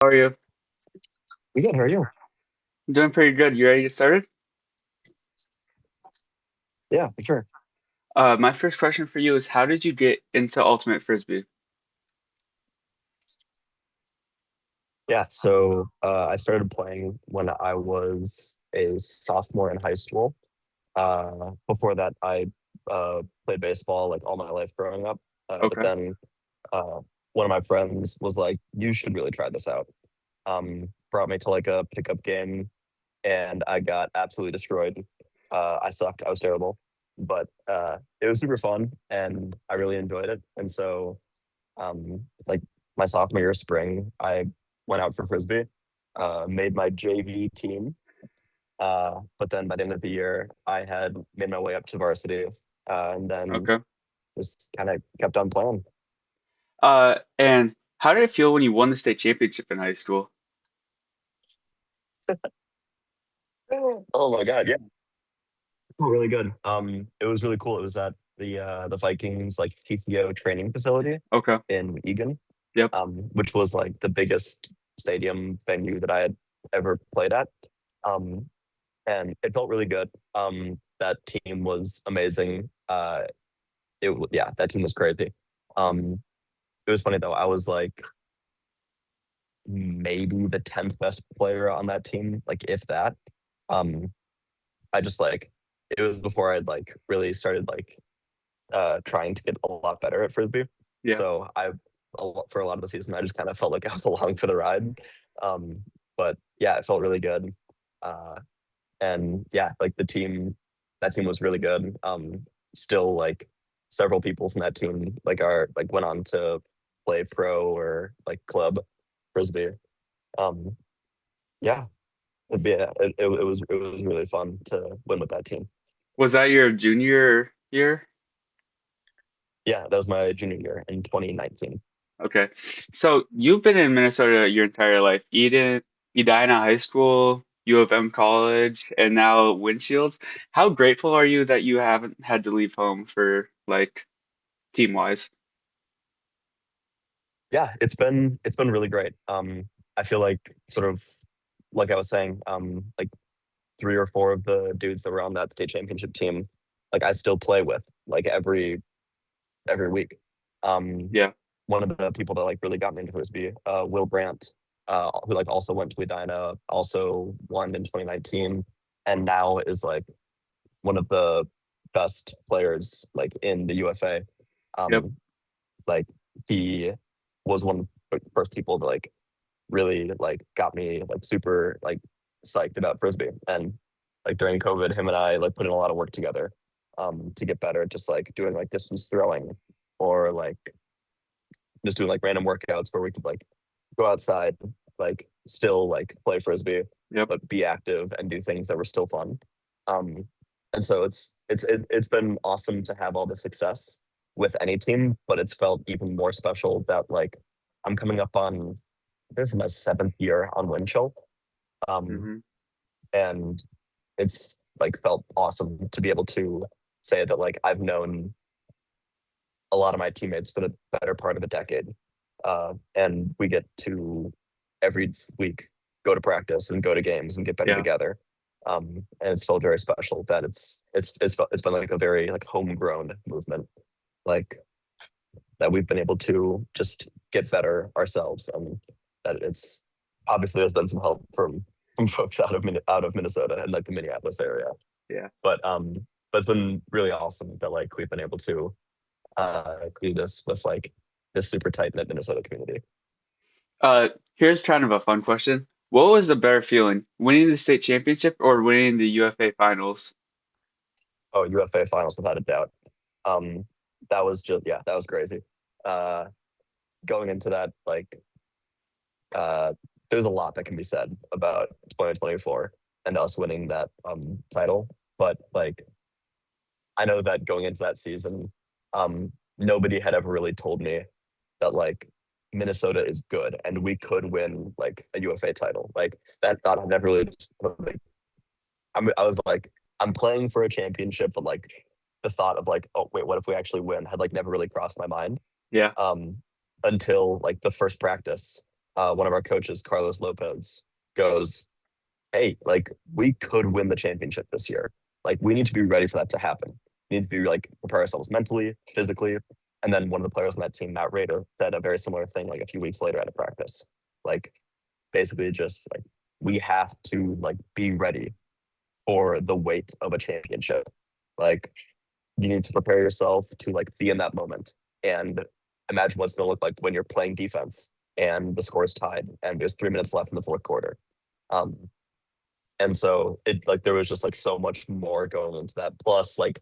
How are you? We good. How are you? I'm doing pretty good. You ready to get started? Yeah, for sure. My first question for you is how did you get into Ultimate Frisbee? Yeah, so I started playing when I was a sophomore in high school. Before that, I played baseball like all my life growing up. But Okay. then uh, one of my friends was like, "You should really try this out." Brought me to like a pickup game, and I got absolutely destroyed. I sucked. I was terrible, but it was super fun, and I really enjoyed it. And so like my sophomore year of spring, I went out for Frisbee, made my JV team. But then by the end of the year, I had made my way up to varsity, and then Okay. just kind of kept on playing. And how did it feel when you won the state championship in high school? Oh my God, yeah, really good. It was really cool. It was at the Vikings like TCO training facility Okay. in Egan, Yep. which was like the biggest stadium venue that I had ever played at. Um, and it felt really good. That team was amazing. Yeah, that team was crazy. Um, it was funny though. I was like maybe the 10th best player on that team, like if that. Um, I just like it was before I'd like really started like trying to get a lot better at frisbee. Yeah. So for a lot of the season, I just kind of felt like I was along for the ride. Um, but yeah, it felt really good. Uh, and yeah, like that team was really good. Still like several people from that team like are like went on to play pro or like club frisbee. Um, yeah, it was really fun to win with that team. Was that your junior year? Yeah, that was my junior year in 2019. Okay. So you've been in Minnesota your entire life. Edina High School, U of M College, and now Windshields. How grateful are you that you haven't had to leave home for like team wise? Yeah, it's been really great. I feel like sort of like I was saying, like three or four of the dudes that were on that state championship team, like I still play with like every week. Um, Yeah. one of the people that like really got me into frisbee, Will Brandt, who like also went to Edina, also won in 2019, and now is like one of the best players like in the UFA. Yep. Um, like he was one of the first people that like really like got me like super like psyched about frisbee. And like during COVID, him and I like put in a lot of work together to get better at just like doing like distance throwing or like just doing like random workouts where we could like go outside, like still like play frisbee, Yep. but be active and do things that were still fun. Um, and so it's been awesome to have all the success with any team, but it's felt even more special that like I'm coming up on this is my seventh year on Windchill. Um, Hmm. and it's like felt awesome to be able to say that like I've known a lot of my teammates for the better part of a decade. And we get to every week go to practice and go to games and get better Yeah. together. And it's felt very special that it's been like a very like homegrown movement, like that we've been able to just get better ourselves, and that it's obviously there's been some help from folks out of Minnesota and like the Minneapolis area, Yeah. but but it's been really awesome that like we've been able to do this with like this super tight knit Minnesota community. Here's kind of a fun question. What was the better feeling, winning the state championship or winning the UFA finals? Oh, UFA finals without a doubt. Um, that was just yeah, that was crazy. Uh, Going into that, like uh, there's a lot that can be said about 2024 and us winning that title, but like I know that going into that season, nobody had ever really told me that like Minnesota is good and we could win like a UFA title. Like that thought had never really like I was like I'm playing for a championship, but like the thought of like oh wait what if we actually win had like never really crossed my mind Yeah. um until like the first practice. one of our coaches, Carlos Lopez, goes, "Hey, like we could win the championship this year. Like we need to be ready for that to happen. We need to be like prepare ourselves mentally, physically." And then one of the players on that team, Matt Rada, said a very similar thing like a few weeks later at a practice. Like basically just like we have to like be ready for the weight of a championship. Like you need to prepare yourself to like be in that moment and imagine what's going to look like when you're playing defense and the score is tied and there's 3 minutes left in the fourth quarter. Um, and so it like there was just like so much more going into that. Plus, like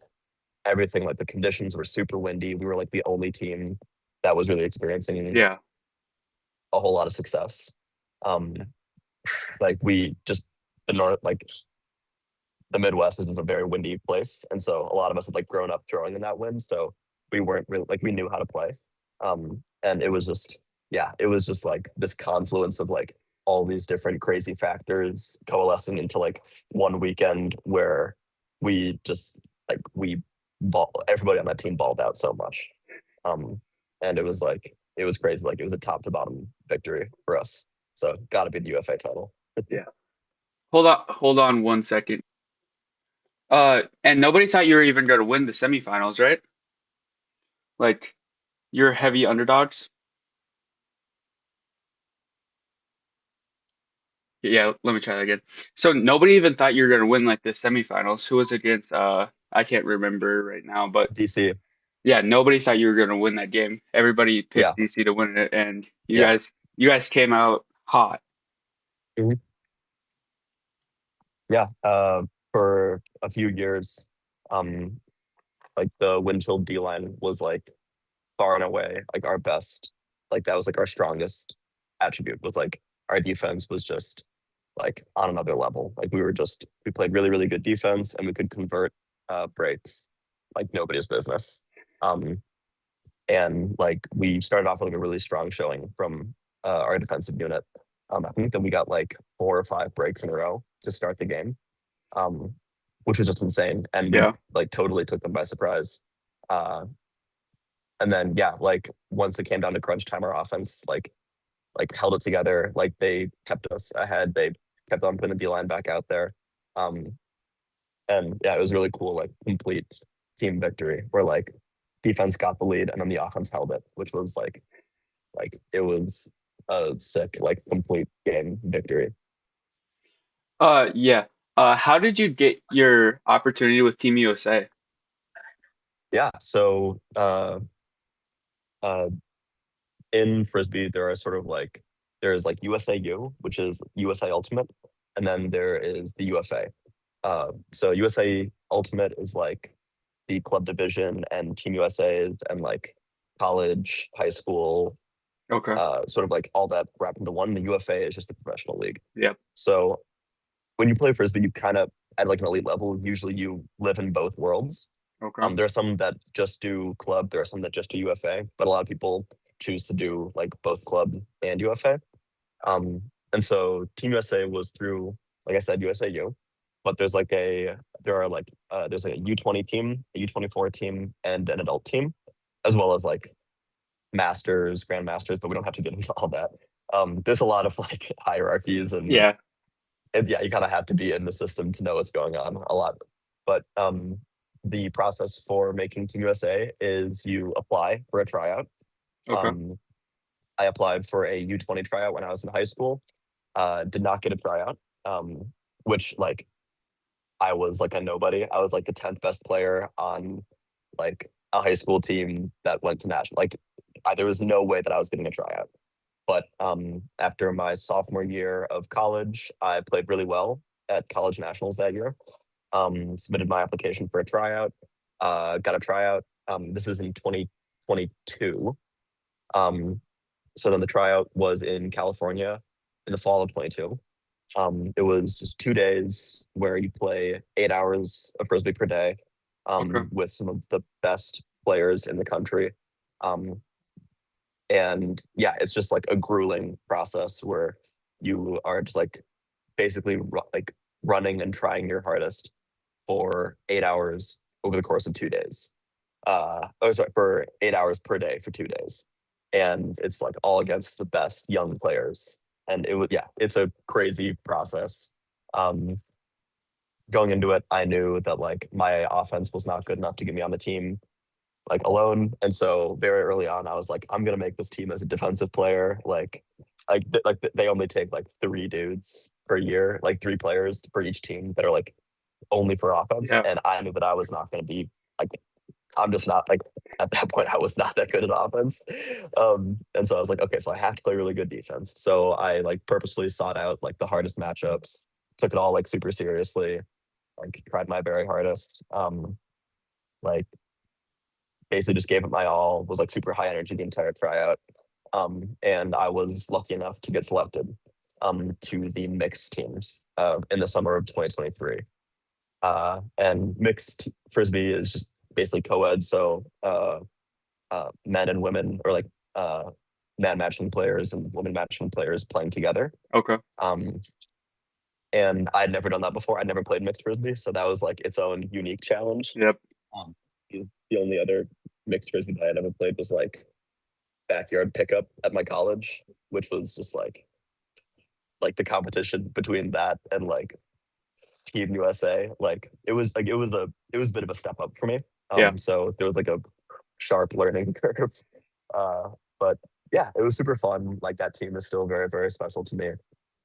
everything, like the conditions were super windy. We were like the only team that was really experiencing Yeah. a whole lot of success. Um, like we just the north, like the Midwest is just a very windy place, and so a lot of us had like grown up throwing in that wind, so we weren't really like we knew how to play. And it was just yeah, it was just like this confluence of like all these different crazy factors coalescing into like one weekend where we just like we ball everybody on that team balled out so much. Um, and it was crazy. Like it was a top to bottom victory for us. So got to be the UFA title. Yeah. Hold on 1 second. And nobody thought you were even going to win the semifinals, right? Like you're heavy underdogs. Yeah, let me try that again. So nobody even thought you were going to win like the semifinals. Who was it against? I can't remember right now, but DC. yeah, nobody thought you were going to win that game. Everybody picked Yeah. DC to win it, and Yeah. you guys came out hot. Mhm. Yeah. For a few years, um, like the Winchell D line was like far and away like our best. Like that was like our strongest attribute was like our defense was just like on another level. Like we played really, really good defense and we could convert breaks like nobody's business. Um, and like we started off with like a really strong showing from our defensive unit. I think that we got like 4 or 5 breaks in a row to start the game, um, which was just insane. And we Yeah. like totally took them by surprise. Uh, and then yeah, like once it came down to crunch time, our offense like held it together. Like they kept us ahead. They kept on putting the D line back out there. Um, and yeah, it was really cool, like complete team victory where like defense got the lead and then the offense held it, which was like it was a sick, like complete game victory. Yeah. How did you get your opportunity with Team USA? Yeah. So uh in Frisbee, there are sort of like there's like USAU, which is USA Ultimate, and then there is the UFA. So USA Ultimate is like the club division and Team USA and like college, high school, Okay. sort of like all that wrapped into one. The UFA is just the professional league. Yep. So when you play Frisbee, you kind of at like an elite level, usually you live in both worlds. Okay. There are some that just do club, there are some that just do UFA, but a lot of people choose to do like both club and UFA. Um, and so Team USA was through, like I said, USAU, but there are like there's like a U20 team, a U24 team, and an adult team, as well as like masters, grandmasters, but we don't have to get into all that. There's a lot of like hierarchies Yeah. and yeah, you kind of have to be in the system to know what's going on a lot. But the process for making Team USA is you apply for a tryout. Okay. Um, I applied for a U20 tryout when I was in high school. Did not get a tryout, which like I was like a nobody. I was like the 10th best player on like a high school team that went to national. Like there was no way that I was getting a tryout. But after my sophomore year of college, I played really well at college nationals that year. Submitted my application for a tryout. Got a tryout. This is in 2022. Um, so then the tryout was in California in the fall of 22. It was just 2 days where you play 8 hours of frisbee per day, Okay. with some of the best players in the country. Um, and yeah, it's just like a grueling process where you are just like basically like running and trying your hardest for 8 hours over the course of 2 days. Oh, sorry, for 8 hours per day for 2 days. and it's like all against the best young players. And it was, yeah, it's a crazy process. Um, Going into it, I knew that like my offense was not good enough to get me on the team like alone. And so very early on, I was like, I'm gonna make this team as a defensive player. They only take like 3 dudes per year, like 3 players for each team that are like only for offense. Yeah. And I knew that I was not gonna be like I'm just not like at that point I was not that good at offense. And so I was like, okay, so I have to play really good defense. So I like purposefully sought out like the hardest matchups, took it all like super seriously, like tried my very hardest. Like basically just gave it my all, was like super high energy the entire tryout. And I was lucky enough to get selected to the mixed teams in the summer of 2023. And mixed frisbee is just basically co-ed, so men and women, or like uh, man matching players and women matching players playing together. Okay. Um, and I'd never done that before. I'd never played mixed frisbee, so that was like its own unique challenge. Yep. Um, the only other mixed frisbee that I'd ever played was like backyard pickup at my college, which was just like the competition between that and like Team USA. Like it was a bit of a step up for me. Yeah. So there was like a sharp learning curve. Uh, but yeah, it was super fun. Like that team is still very, very special to me.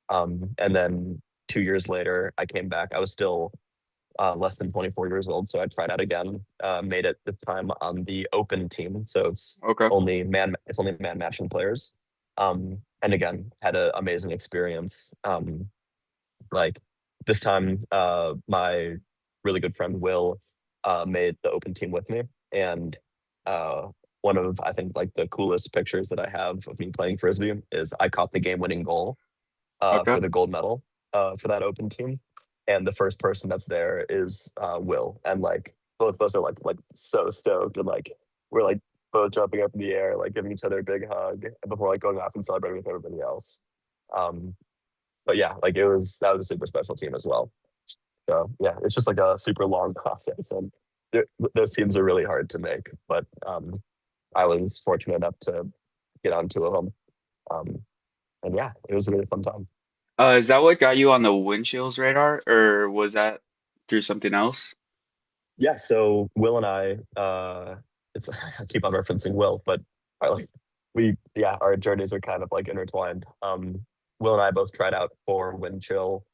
And then 2 years later, I came back. I was still less than 24 years old, so I tried out again. Made it this time on the open team, so Okay. it's only man matching players. And again, had an amazing experience. Like this time, my really good friend Will made the open team with me, and uh, one of I think like the coolest pictures that I have of me playing frisbee is I caught the game-winning goal Okay. for the gold medal for that open team, and the first person that's there is Will, and like both of us are like so stoked, and like we're like both jumping up in the air, like giving each other a big hug before like going off and celebrating with everybody else. Um, but yeah, like that was a super special team as well. So yeah, it's just like a super long process, and those teams are really hard to make. But I was fortunate enough to get on 2 of them, um, and yeah, it was a really fun time. Is that what got you on the windshields radar, or was that through something else? Yeah, so Will and it's I keep on referencing Will, but like our journeys are kind of like intertwined. Will and I both tried out for Wind Chill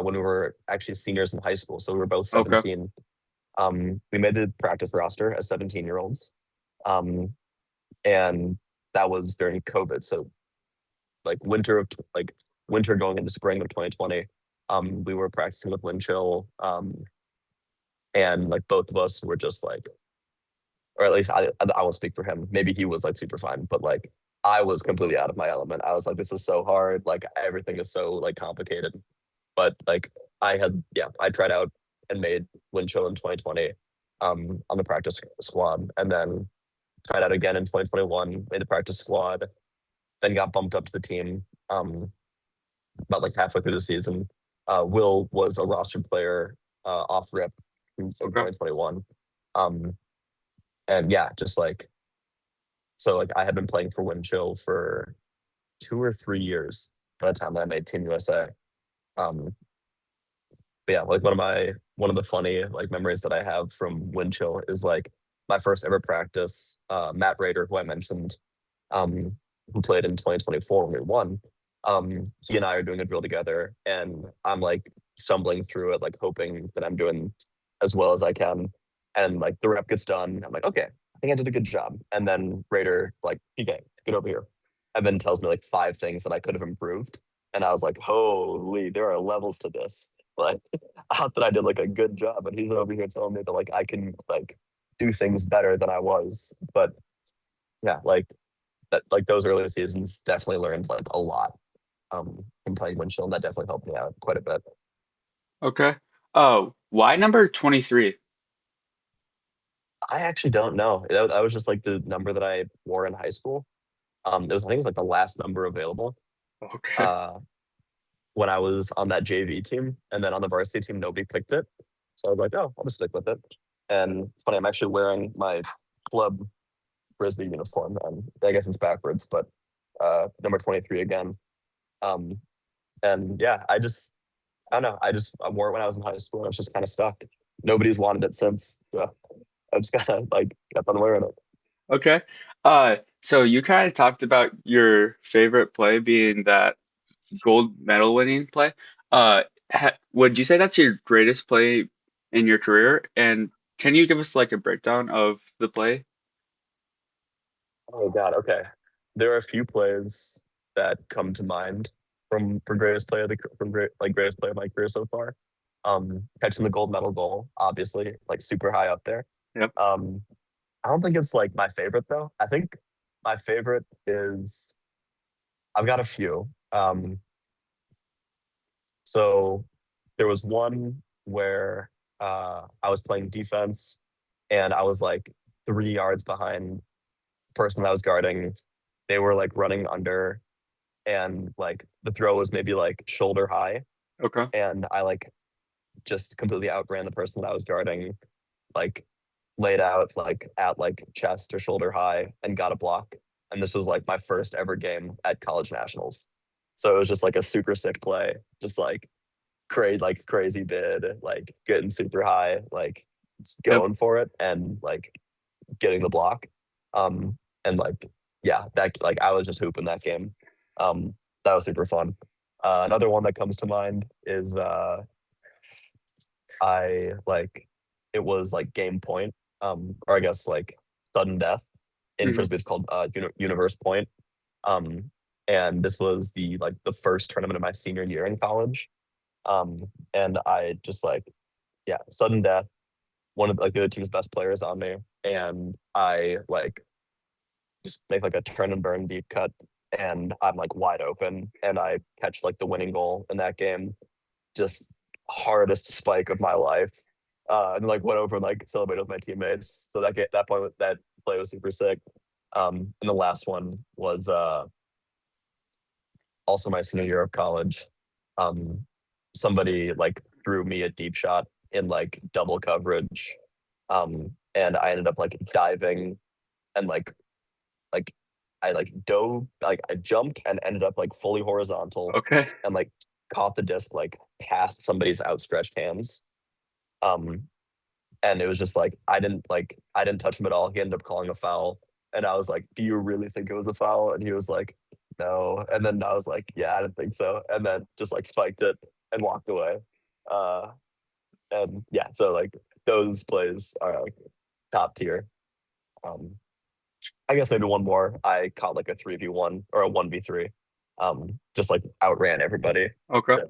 when we were actually seniors in high school, so we were both Okay. 17. We made the practice roster as 17-year-olds, um, and that was during COVID. So like winter going into spring of 2020, we were practicing with Wind Chill, and like both of us were just like, or at least I won't speak for him. Maybe he was like super fine, but like I was completely out of my element. I was like, this is so hard. Like everything is so like complicated. But like I tried out and made Wind Chill in 2020 on the practice squad, and then tried out again in 2021, made the practice squad, then got bumped up to the team about like halfway through the season. Will was a roster player off rip in Okay. 2021. Um, and yeah, just like so like I had been playing for Wind Chill for 2 or 3 years by the time that I made Team USA. Um, but yeah, like one of the funny like memories that I have from Wind Chill is like my first ever practice. Matt Rader, who I mentioned, um, who played in 2024 when we won. He and I are doing a drill together, and I'm like stumbling through it, like hoping that I'm doing as well as I can. And like the rep gets done, I'm like, okay, I think I did a good job. And then Raider like, PK, get over here, and then tells me like 5 things that I could have improved. And I was like, holy, there are levels to this. Like, I thought that I did like a good job, and he's over here telling me that like I can like do things better than I was. But yeah, like that like those early seasons definitely learned like a lot from playing windshield, and that definitely helped me out quite a bit. Okay. Oh, why number 23? I actually don't know. That was just like the number that I wore in high school. It was I think it was like the last number available. Okay. Uh, when I was on that JV team, and then on the varsity team, nobody picked it. So I was like, oh, I'll just stick with it. And it's funny, I'm actually wearing my club Frisbee uniform, and I guess it's backwards, but number 23 again. Um, and yeah, I don't know. I wore it when I was in high school, and it's just kind of stuck. Nobody's wanted it since, so I just kind of like kept on wearing it. Okay. So you kind of talked about your favorite play being that gold medal winning play. Would you say that's your greatest play in your career? And can you give us like a breakdown of the play? Oh God, okay. There are a few plays that come to mind from greatest play of the from great like greatest play of my career so far. Catching the gold medal goal, obviously, like super high up there. Yep. Um, I don't think it's like my favorite though. I think my favorite is I've got a few. So there was one where I was playing defense and I was like 3 yards behind the person that I was guarding. They were like running under and like the throw was maybe like shoulder high Okay. and I like just completely outran the person that I was guarding, like laid out like at like chest or shoulder high and got a block. And this was like my first ever game at college nationals. So it was just like a super sick play, just like crazy bid, like getting super high, like just Yep. going for it and like getting the block. Um and like yeah, that like I was just hooping that game. That was super fun. Another one that comes to mind is I like it was like game point, or I guess like sudden death. In Hmm. Frisbee, it's called universe point. Um, and this was the first tournament of my senior year in college. And I just like yeah, sudden death. One of like the other team's best players on me, and I like just make like a turn and burn deep cut, and I'm like wide open, and I catch like the winning goal in that game. Just hardest spike of my life. And like went over and like celebrated with my teammates. So that point that play was super sick. And the last one was also my senior year of college. Um, Somebody like threw me a deep shot in like double coverage. And I ended up like diving and like I like dove, like I jumped and ended up like fully horizontal Okay. and like caught the disc like past somebody's outstretched hands. Um, and it was just like I didn't touch him at all. He ended up calling a foul, and I was like, "Do you really think it was a foul?" And he was like, "No." And then I was like, "Yeah, I didn't think so." And then just like spiked it and walked away. Uh, and yeah, so like those plays are like top tier. Um, I guess maybe one more. I caught like a 3v1 or a 1v3. Just like outran everybody Okay. to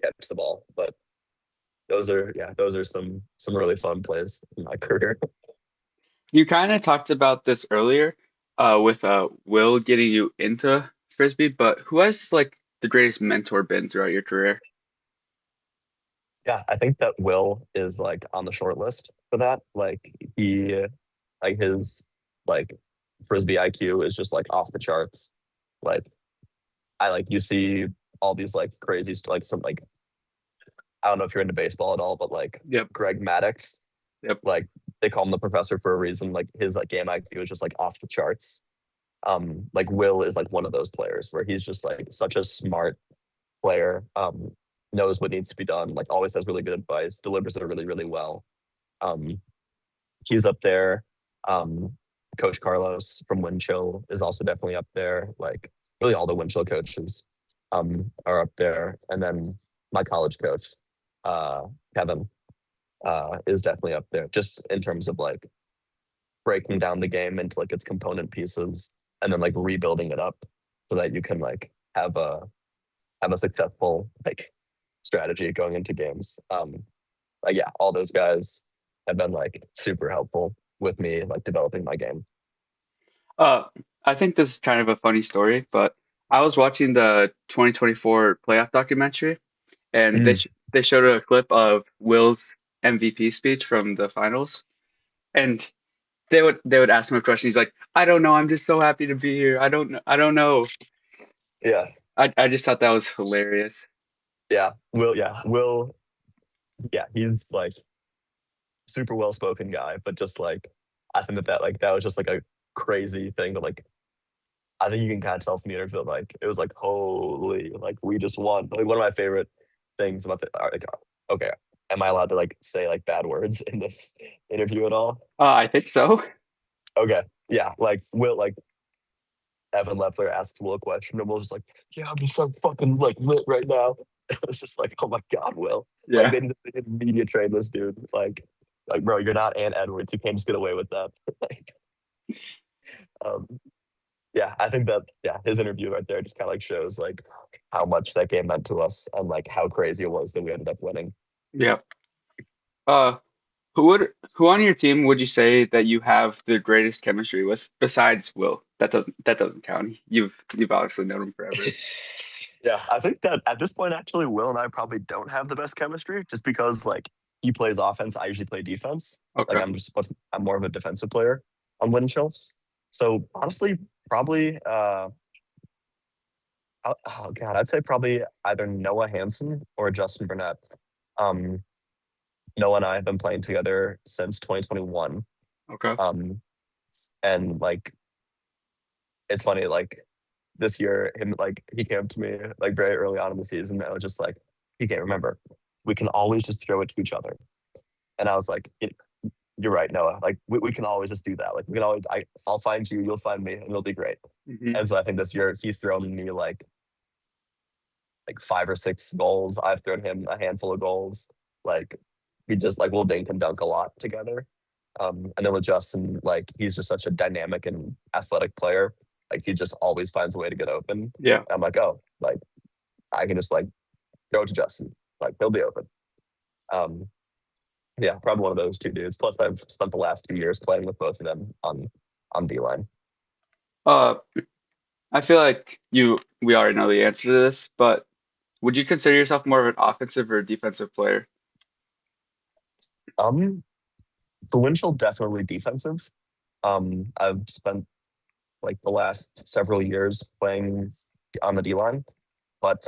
catch the ball. But those are some really fun plays in my career. You kind of talked about this earlier, with Will getting you into Frisbee, but who has like the greatest mentor been throughout your career? Yeah, I think that Will is like on the short list for that. Like he like his like Frisbee IQ is just like off the charts. Like I like you see all these like crazy like some like I don't know if you're into baseball at all, but like Yep. Greg Maddux, Yep. like they call him the professor for a reason. Like his like game IQ is just like off the charts. Like Will is like one of those players where he's just like such a smart player, knows what needs to be done, like always has really good advice, delivers it really, really well. Um, he's up there. Um, Coach Carlos from Windchill is also definitely up there. Like really all the Windchill coaches are up there. And then my college coach, uh, Kevin, is definitely up there just in terms of like breaking down the game into like its component pieces and then like rebuilding it up so that you can like have a successful like strategy going into games. Like yeah, all those guys have been like super helpful with me like developing my game. Uh, I think this is kind of a funny story, but I was watching the 2024 playoff documentary, and Mm, they showed a clip of Will's MVP speech from the finals, and they would ask him a question. He's like, "I don't know. I'm just so happy to be here. I don't know. I don't know." yeah, I just thought that was hilarious. Will, yeah, he's like super well spoken guy, but just like I think that like that was just like crazy thing that like I think you can kind of tell from the interview, like it was like holy, like we just won. Like one of my favorite things about the like, okay, am I allowed to like say like bad words in this interview at all? I think so. Okay, yeah, like Will, like Evan Leffler asks Will a question, and Will's just like, yeah, I'm just so fucking like lit right now. It was just like, oh my god, Will, like Yeah. they didn't media train this dude, like bro, you're not Ant Edwards, you can't just get away with that. Like, um, yeah, I think that yeah, his interview right there just kind of like shows like how much that game meant to us and like how crazy it was that we ended up winning. Yeah. Uh, who on your team would you say that you have the greatest chemistry with besides Will? That doesn't count. You've obviously known him forever. Yeah, I think that at this point, actually, Will and I probably don't have the best chemistry just because like he plays offense, I usually play defense. Like Okay. I'm more of a defensive player on Winchell's. So honestly, probably oh god, I'd say probably either Noah Hansen or Justin Burnett. Um, Noah and I have been playing together since 2021. Okay. Um, and like it's funny, like this year, him like he came up to me like very early on in the season and I was just like, he can't remember. We can always just throw it to each other. And I was like, you're right, Noah. Like we can always just do that. Like we can always I'll find you, you'll find me, and it'll be great. Hmm. And so I think this year he's thrown me like 5 or 6 goals. I've thrown him a handful of goals. Like we just like we'll dink and dunk a lot together. And then with Justin, like he's just such a dynamic and athletic player. Like he just always finds a way to get open. Yeah. I'm like, oh, like I can just like throw it to Justin. Like he'll be open. Um, yeah, probably one of those two dudes. Plus, I've spent the last 2 years playing with both of them on D line. Uh, I feel like we already know the answer to this, but would you consider yourself more of an offensive or defensive player? Um, for Winchell, definitely defensive. I've spent like the last several years playing on the D line, but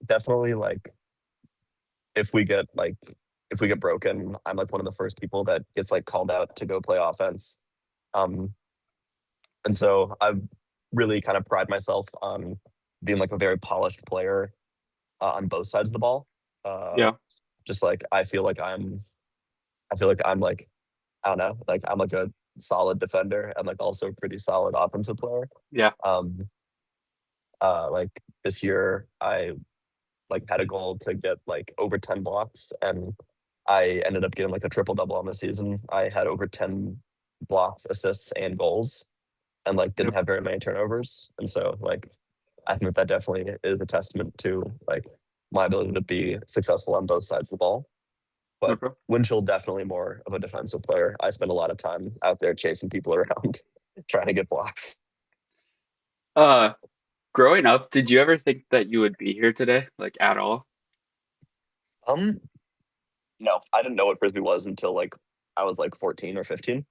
definitely like if we get like if we get broken, I'm like one of the first people that gets like called out to go play offense. Um, and so I've really kind of pride myself on being like a very polished player on both sides of the ball. Uh, Yeah. just like I feel like I'm like I don't know, like I'm like a solid defender and like also a pretty solid offensive player. Yeah. Um, like this year, I like had a goal to get like over 10 blocks, and I ended up getting like a triple double on the season. I had over 10 blocks, assists, and goals, and like didn't Yep. have very many turnovers. And so like I think that definitely is a testament to like my ability to be successful on both sides of the ball. But Okay. Winchell definitely more of a defensive player. I spend a lot of time out there chasing people around, trying to get blocks. Uh, Growing up, did you ever think that you would be here today, like at all? Um, no, I didn't know what frisbee was until like I was like 14 or 15.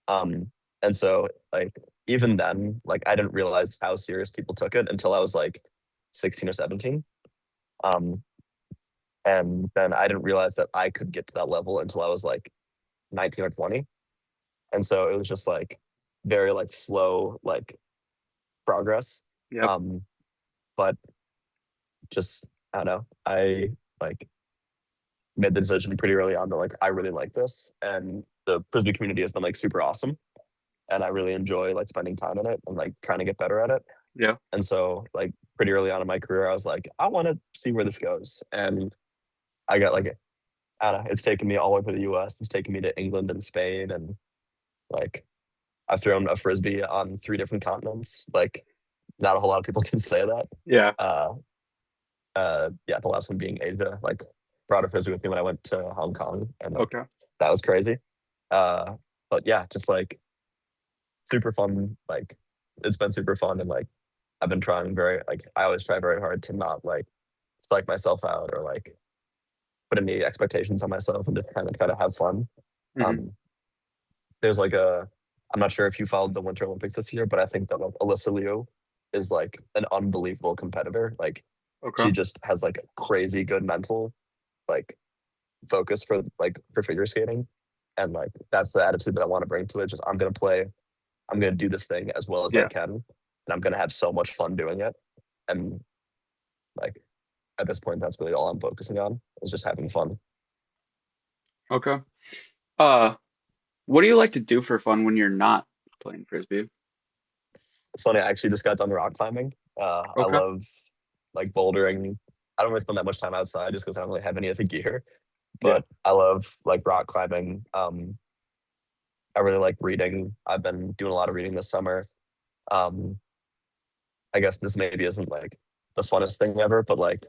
Um, and so like even then, like I didn't realize how serious people took it until I was like 16 or 17. Um, and then I didn't realize that I could get to that level until I was like 19 or 20. And so it was just like very like slow like progress. Yep. Um, but just I don't know. I like made the decision pretty early on that like I really like this, and the frisbee community has been like super awesome, and I really enjoy like spending time in it and like trying to get better at it. Yeah. And so like pretty early on in my career, I was like, I want to see where this goes, and I got like I don't know. It's taken me all over the U.S. It's taken me to England and Spain, and like I've thrown a frisbee on 3 different continents. Like not a whole lot of people can say that. Yeah. Uh, yeah, the last one being Asia. Like brought a frisbee with me when I went to Hong Kong, and like Okay. that was crazy. Uh, but yeah, just like super fun. Like it's been super fun, and like I've been trying very like I always try very hard to not like psych myself out or like put any expectations on myself and just kind of try to have fun. Hmm. Um, there's like a I'm not sure if you followed the Winter Olympics this year, but I think that like Alyssa Liu is like an unbelievable competitor. Like Okay. she just has like crazy good mental like focus for figure skating, and like that's the attitude that I want to bring to it. Just I'm gonna play I'm gonna do this thing as well as I Yeah. can, and I'm gonna have so much fun doing it. And like at this point, that's really all I'm focusing on is just having fun. Okay. Uh, what do you like to do for fun when you're not playing Frisbee? It's funny, I actually just got done rock climbing. I Okay. love like bouldering. I don't really spend that much time outside just because I don't really have any of the gear, Yeah. but I love like rock climbing. I really like reading. I've been doing a lot of reading this summer. Um, I guess this maybe isn't like the funnest thing ever, but like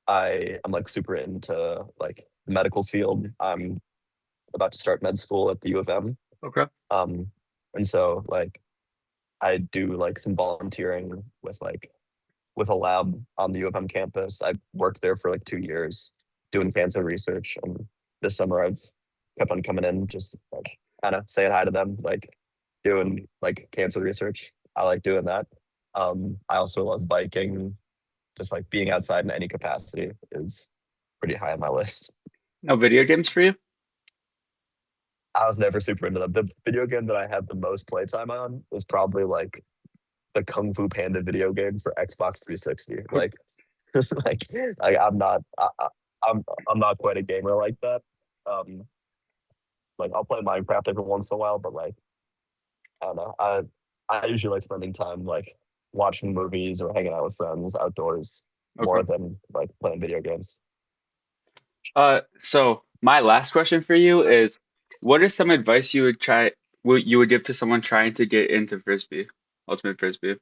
I'm like super into like the medical field. I'm about to start med school at the U of M. Okay. Um, and so like I do like some volunteering with a lab on the U of M campus. I worked there for like 2 years doing cancer research, and this summer I've kept on coming in, just like kind of saying hi to them, like doing like cancer research. I like doing that. I also love biking. Just like being outside in any capacity is pretty high on my list. No video games for you? I was never super into them. The video game that I had the most playtime on was probably like the Kung Fu Panda video game for Xbox 360. Like, I'm not, I'm not quite a gamer like that. Um, like I'll play Minecraft every once in a while, but like I don't know. I usually like spending time like watching movies or hanging out with friends outdoors Okay. more than like playing video games. So my last question for you is, what is some advice you would give to someone trying to get into Frisbee, Ultimate Frisbee?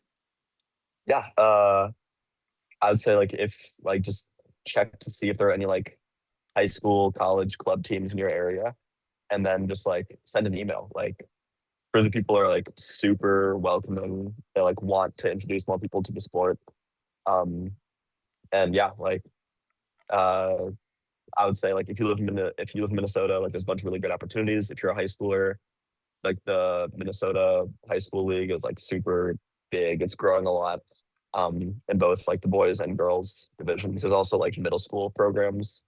Yeah, I would say like if like just check to see if there are any like high school, college club teams in your area, and then just like send an email. Like Frisbee people are like super welcoming. They like want to introduce more people to the sport. Um, and yeah, like uh, I would say like if you live in Minnesota, like there's a bunch of really good opportunities. If you're a high schooler, like the Minnesota High School League is like super big. It's growing a lot. In both like the boys and girls divisions. There's also like middle school programs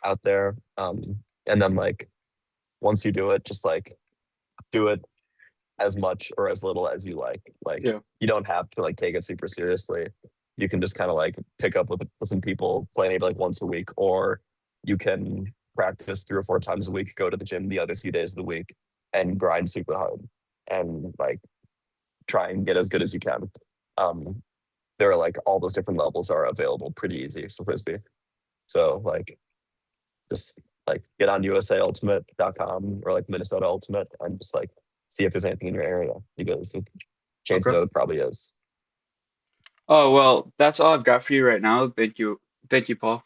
out there. And then like once you do it, just like do it as much or as little as you like. Like Yeah. you don't have to like take it super seriously. You can just kind of like pick up with some people, play maybe like once a week, or you can practice 3 or 4 times a week, go to the gym the other few days of the week, and grind super hard and like try and get as good as you can. Um, there are like all those different levels are available pretty easy for Frisbee. So like just like get on usaultimate.com or like Minnesota Ultimate and just like see if there's anything in your area because the chances Okay. are there probably is. Oh, well, that's all I've got for you right now. Thank you. Thank you, Paul.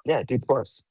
Yeah, dude, of course.